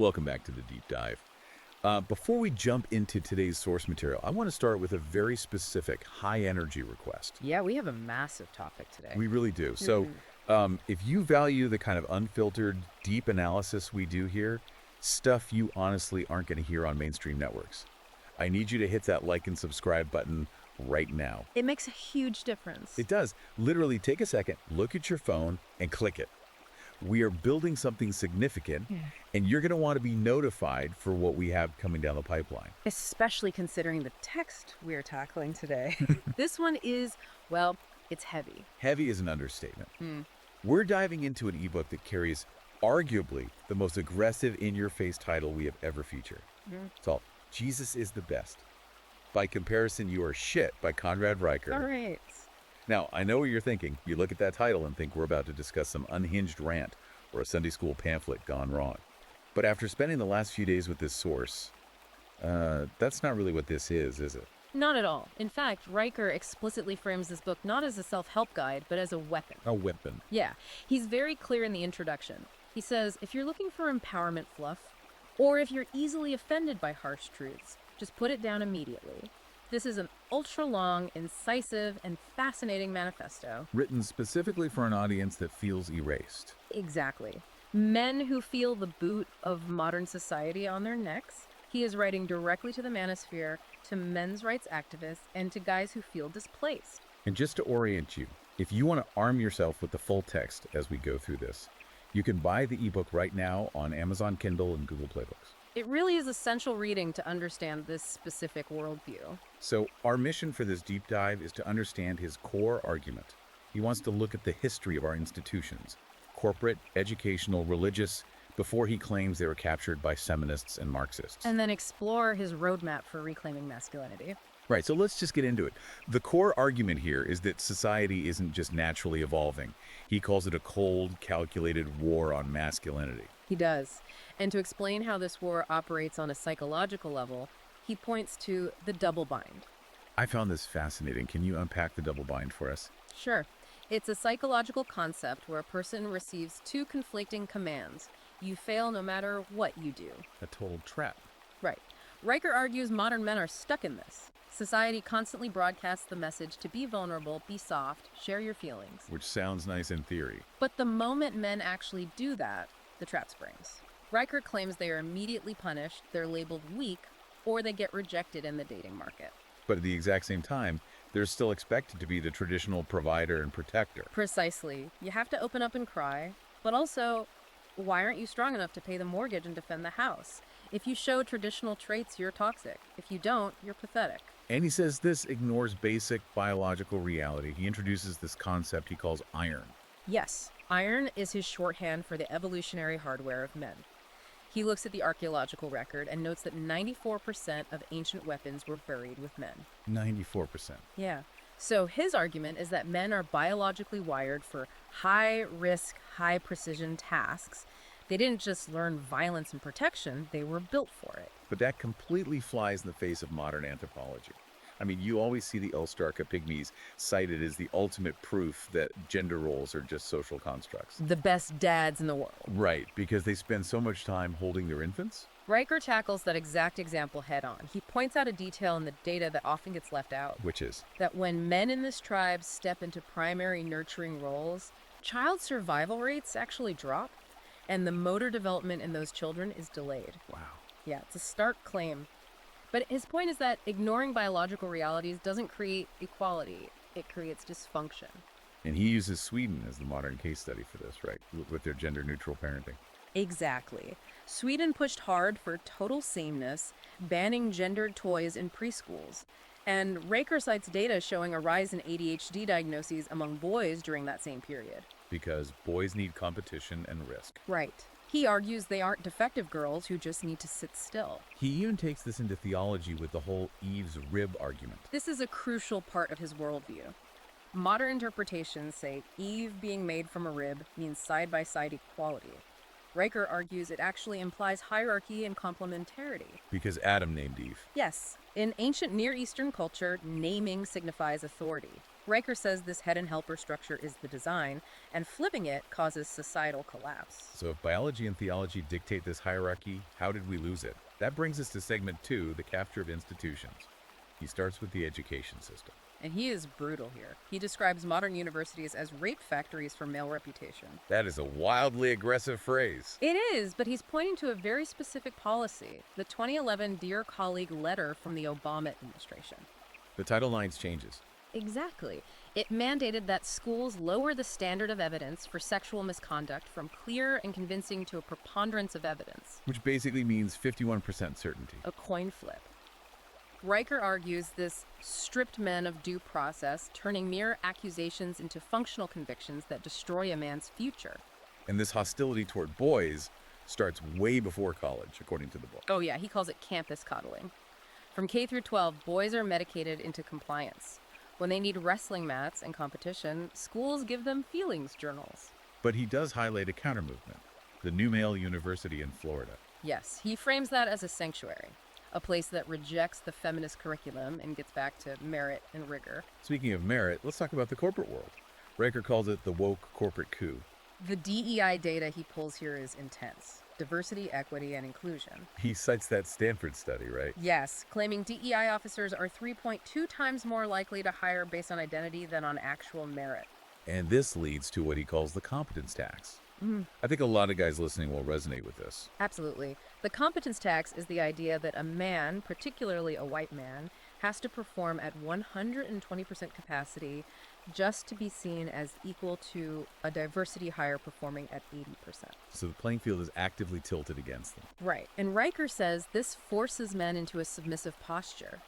Welcome back to the deep dive. Before we jump into today's source material, I want to start with a very specific high energy request. Yeah, we have a massive topic today. We really do. So, if you value the kind of unfiltered, deep analysis we do here, stuff you honestly aren't going to hear on mainstream networks, I need you to hit that like and subscribe button right now. It makes a huge difference. It does. Literally take a second, look at your phone, and click it. We are building something significant, and you're going to want to be notified for what we have coming down the pipeline. Especially considering the text we're tackling today. This one is, well, it's heavy. Heavy is an understatement. We're diving into an ebook that carries arguably the most aggressive in-your-face title we have ever featured. It's called Jesus is the Best. By comparison, you are shit by Conrad Riker. All right. Now, I know what you're thinking. You look at that title and think we're about to discuss some unhinged rant or a Sunday school pamphlet gone wrong. But after spending the last few days with this source, that's not really what this is it? Not at all. In fact, Riker explicitly frames this book not as a self-help guide, but as a weapon. A weapon. Yeah, he's very clear in the introduction. He says, if you're looking for empowerment fluff, or if you're easily offended by harsh truths, just put it down immediately. This is an ultra-long, incisive, and fascinating manifesto. Written specifically for an audience that feels erased. Exactly. Men who feel the boot of modern society on their necks. He is writing directly to the manosphere, to men's rights activists, and to guys who feel displaced. And just to orient you, if you want to arm yourself with the full text as we go through this, you can buy the ebook right now on Amazon Kindle and Google Play Books. It really is essential reading to understand this specific worldview. So our mission for this deep dive is to understand his core argument. He wants to look at the history of our institutions, corporate, educational, religious, before he claims they were captured by feminists and Marxists. And then explore his roadmap for reclaiming masculinity. Right, so let's just get into it. The core argument here is that society isn't just naturally evolving. He calls it a cold, calculated war on masculinity. He does. And to explain how this war operates on a psychological level, he points to the double bind. I found this fascinating. Can you unpack the double bind for us? Sure. It's a psychological concept where a person receives two conflicting commands. You fail no matter what you do. A total trap. Right. Riker argues modern men are stuck in this. Society constantly broadcasts the message to be vulnerable, be soft, share your feelings. Which sounds nice in theory. But the moment men actually do that, the trap springs. Riker claims they are immediately punished, they're labeled weak, or they get rejected in the dating market. But at the exact same time, they're still expected to be the traditional provider and protector. Precisely. You have to open up and cry, but also, why aren't you strong enough to pay the mortgage and defend the house? If you show traditional traits, you're toxic. If you don't, you're pathetic. And he says this ignores basic biological reality. He introduces this concept he calls iron. Yes, iron is his shorthand for the evolutionary hardware of men. He looks at the archaeological record and notes that 94% of ancient weapons were buried with men. 94%. Yeah. So his argument is that men are biologically wired for high-risk, high-precision tasks. They didn't just learn violence and protection, they were built for it. But that completely flies in the face of modern anthropology. I mean, you always see the Elstarka pygmies cited as the ultimate proof that gender roles are just social constructs. The best dads in the world. Right, because they spend so much time holding their infants. Riker tackles that exact example head on. He points out a detail in the data that often gets left out. Which is? That when men in this tribe step into primary nurturing roles, child survival rates actually drop, and the motor development in those children is delayed. Wow. Yeah, it's a stark claim. But his point is that ignoring biological realities doesn't create equality, it creates dysfunction. And he uses Sweden as the modern case study for this, right? With their gender-neutral parenting. Exactly. Sweden pushed hard for total sameness, banning gendered toys in preschools. And Riker cites data showing a rise in ADHD diagnoses among boys during that same period. Because boys need competition and risk. Right. He argues they aren't defective girls who just need to sit still. He even takes this into theology with the whole Eve's rib argument. This is a crucial part of his worldview. Modern interpretations say Eve being made from a rib means side-by-side equality. Riker argues it actually implies hierarchy and complementarity. Because Adam named Eve. Yes. In ancient Near Eastern culture, naming signifies authority. Riker says this head and helper structure is the design, and flipping it causes societal collapse. So if biology and theology dictate this hierarchy, how did we lose it? That brings us to segment 2, the capture of institutions. He starts with the education system. And he is brutal here. He describes modern universities as rape factories for male reputation. That is a wildly aggressive phrase. It is, but he's pointing to a very specific policy, the 2011 Dear Colleague letter from the Obama administration. The Title IX changes. Exactly. It mandated that schools lower the standard of evidence for sexual misconduct from clear and convincing to a preponderance of evidence. Which basically means 51% certainty. A coin flip. Riker argues this stripped men of due process, turning mere accusations into functional convictions that destroy a man's future. And this hostility toward boys starts way before college, according to the book. Oh yeah, he calls it campus coddling. From K through 12, boys are medicated into compliance. When they need wrestling mats and competition, schools give them feelings journals. But he does highlight a counter-movement, the New Male University in Florida. Yes, he frames that as a sanctuary, a place that rejects the feminist curriculum and gets back to merit and rigor. Speaking of merit, let's talk about the corporate world. Riker calls it the woke corporate coup. The DEI data he pulls here is intense. Diversity, equity, and inclusion. He cites that Stanford study, right? Yes, claiming DEI officers are 3.2 times more likely to hire based on identity than on actual merit. And this leads to what he calls the competence tax. I think a lot of guys listening will resonate with this. Absolutely. The competence tax is the idea that a man, particularly a white man, has to perform at 120% capacity just to be seen as equal to a diversity hire performing at 80%. So the playing field is actively tilted against them. Right. And Riker says this forces men into a submissive posture.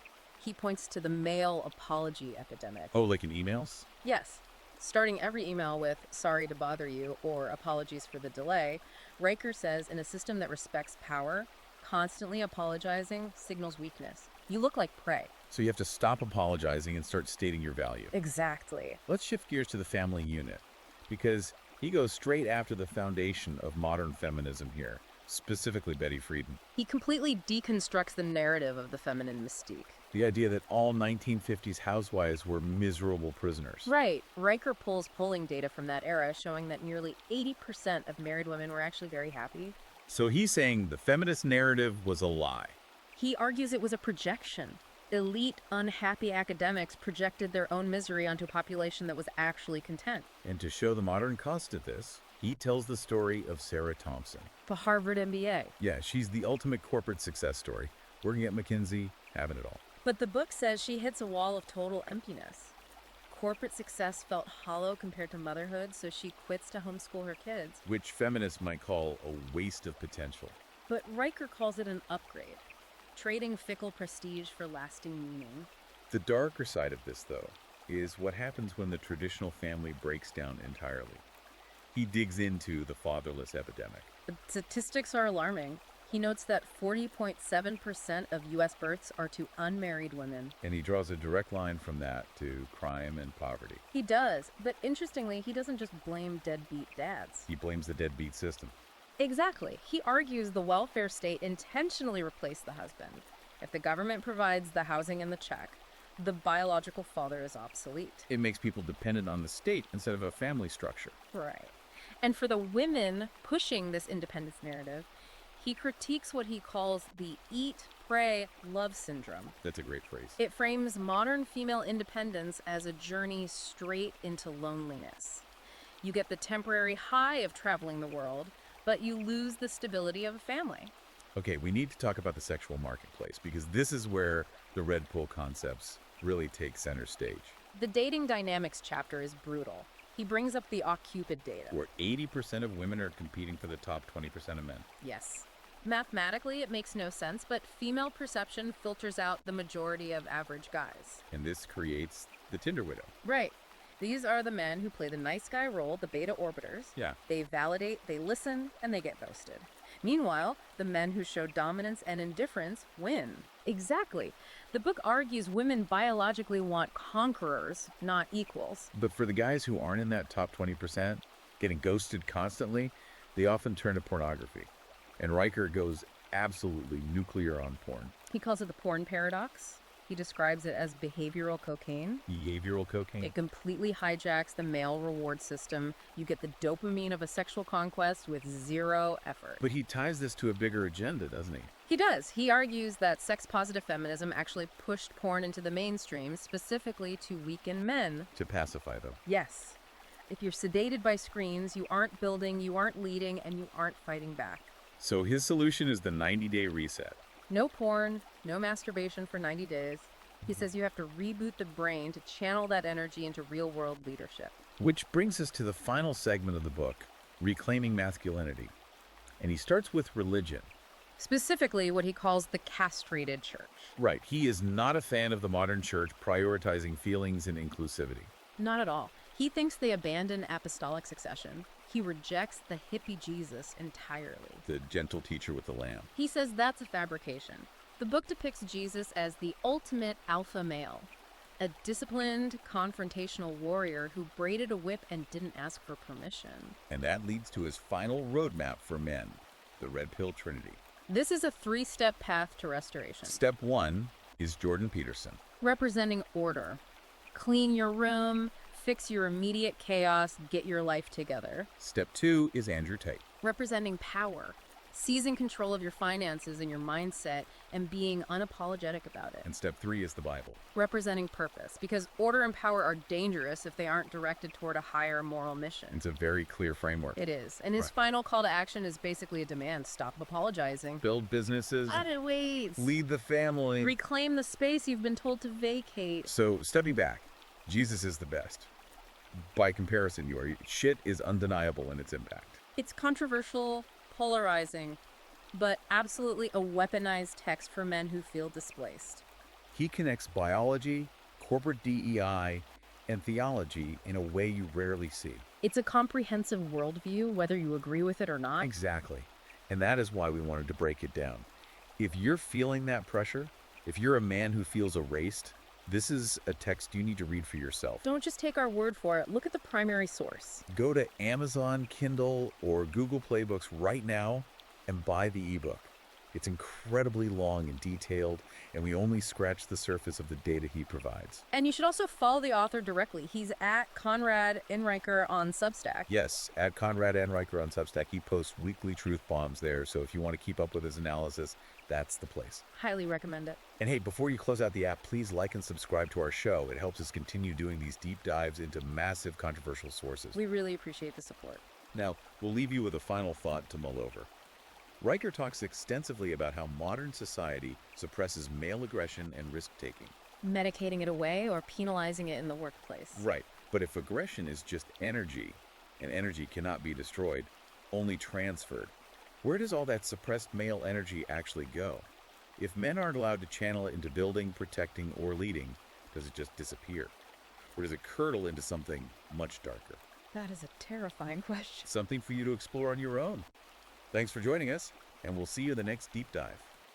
He points to the male apology epidemic. Oh, like in emails? Yes. Starting every email with, sorry to bother you, or apologies for the delay, Riker says in a system that respects power, constantly apologizing signals weakness. You look like prey. So you have to stop apologizing and start stating your value. Exactly. Let's shift gears to the family unit, because he goes straight after the foundation of modern feminism here, specifically Betty Friedan. He completely deconstructs the narrative of the feminine mystique. The idea that all 1950s housewives were miserable prisoners. Right. Riker pulls polling data from that era showing that nearly 80% of married women were actually very happy. So he's saying the feminist narrative was a lie. He argues it was a projection. Elite, unhappy academics projected their own misery onto a population that was actually content. And to show the modern cost of this, he tells the story of Sarah Thompson. The Harvard MBA. Yeah, she's the ultimate corporate success story, working at McKinsey, having it all. But the book says she hits a wall of total emptiness. Corporate success felt hollow compared to motherhood, so she quits to homeschool her kids. Which feminists might call a waste of potential. But Riker calls it an upgrade, trading fickle prestige for lasting meaning. The darker side of this, though, is what happens when the traditional family breaks down entirely. He digs into the fatherless epidemic. The statistics are alarming. He notes that 40.7% of U.S. births are to unmarried women. And he draws a direct line from that to crime and poverty. He does, but interestingly, he doesn't just blame deadbeat dads. He blames the deadbeat system. Exactly. He argues the welfare state intentionally replaced the husband. If the government provides the housing and the check, the biological father is obsolete. It makes people dependent on the state instead of a family structure. Right. And for the women pushing this independence narrative, he critiques what he calls the eat, pray, love syndrome. That's a great phrase. It frames modern female independence as a journey straight into loneliness. You get the temporary high of traveling the world, but you lose the stability of a family. Okay, we need to talk about the sexual marketplace, because this is where the red pill concepts really take center stage. The dating dynamics chapter is brutal. He brings up the OkCupid data. Where 80% of women are competing for the top 20% of men. Yes. Mathematically, it makes no sense, but female perception filters out the majority of average guys. And this creates the Tinder widow. Right. These are the men who play the nice guy role, the beta orbiters. Yeah. They validate, they listen, and they get ghosted. Meanwhile, the men who show dominance and indifference win. Exactly. The book argues women biologically want conquerors, not equals. But for the guys who aren't in that top 20%, getting ghosted constantly, they often turn to pornography. And Riker goes absolutely nuclear on porn. He calls it the porn paradox. He describes it as behavioral cocaine. Behavioral cocaine? It completely hijacks the male reward system. You get the dopamine of a sexual conquest with zero effort. But he ties this to a bigger agenda, doesn't he? He does. He argues that sex-positive feminism actually pushed porn into the mainstream, specifically to weaken men. To pacify, though. Yes. If you're sedated by screens, you aren't building, you aren't leading, and you aren't fighting back. So his solution is the 90-day reset. No porn, no masturbation for 90 days. He says you have to reboot the brain to channel that energy into real-world leadership. Which brings us to the final segment of the book, Reclaiming Masculinity. And he starts with religion. Specifically, what he calls the castrated church. Right. He is not a fan of the modern church prioritizing feelings and inclusivity. Not at all. He thinks they abandon apostolic succession. He rejects the hippie Jesus entirely. The gentle teacher with the lamb. He says that's a fabrication. The book depicts Jesus as the ultimate alpha male, a disciplined, confrontational warrior who braided a whip and didn't ask for permission. And that leads to his final roadmap for men, the Red Pill Trinity. This is a 3-step path to restoration. Step 1 is Jordan Peterson. Representing order. Clean your room, fix your immediate chaos, get your life together. Step 2 is Andrew Tate. Representing power. Seizing control of your finances and your mindset and being unapologetic about it. And step 3 is the Bible. Representing purpose, because order and power are dangerous if they aren't directed toward a higher moral mission. It's a very clear framework. It is. And his final call to action is basically a demand. Stop apologizing. Build businesses. Added weights. Lead the family. Reclaim the space you've been told to vacate. So, stepping back, Jesus is the best. By comparison, your shit is undeniable in its impact. It's controversial, polarizing, but absolutely a weaponized text for men who feel displaced. He connects biology, corporate DEI, and theology in a way you rarely see. It's a comprehensive worldview, whether you agree with it or not. Exactly. And that is why we wanted to break it down. If you're feeling that pressure, if you're a man who feels erased, this is a text you need to read for yourself. Don't just take our word for it. Look at the primary source. Go to Amazon, Kindle, or Google Play Books right now and buy the ebook. It's incredibly long and detailed, and we only scratch the surface of the data he provides. And you should also follow the author directly. He's at Conrad Enriker on Substack. Yes, at Conrad Enriker on Substack. He posts weekly truth bombs there, so if you want to keep up with his analysis, that's the place. Highly recommend it. And hey, before you close out the app, please like and subscribe to our show. It helps us continue doing these deep dives into massive controversial sources. We really appreciate the support. Now, we'll leave you with a final thought to mull over. Riker talks extensively about how modern society suppresses male aggression and risk-taking. Medicating it away or penalizing it in the workplace. Right, but if aggression is just energy, and energy cannot be destroyed, only transferred, where does all that suppressed male energy actually go? If men aren't allowed to channel it into building, protecting, or leading, does it just disappear? Or does it curdle into something much darker? That is a terrifying question. Something for you to explore on your own. Thanks for joining us, and we'll see you in the next deep dive.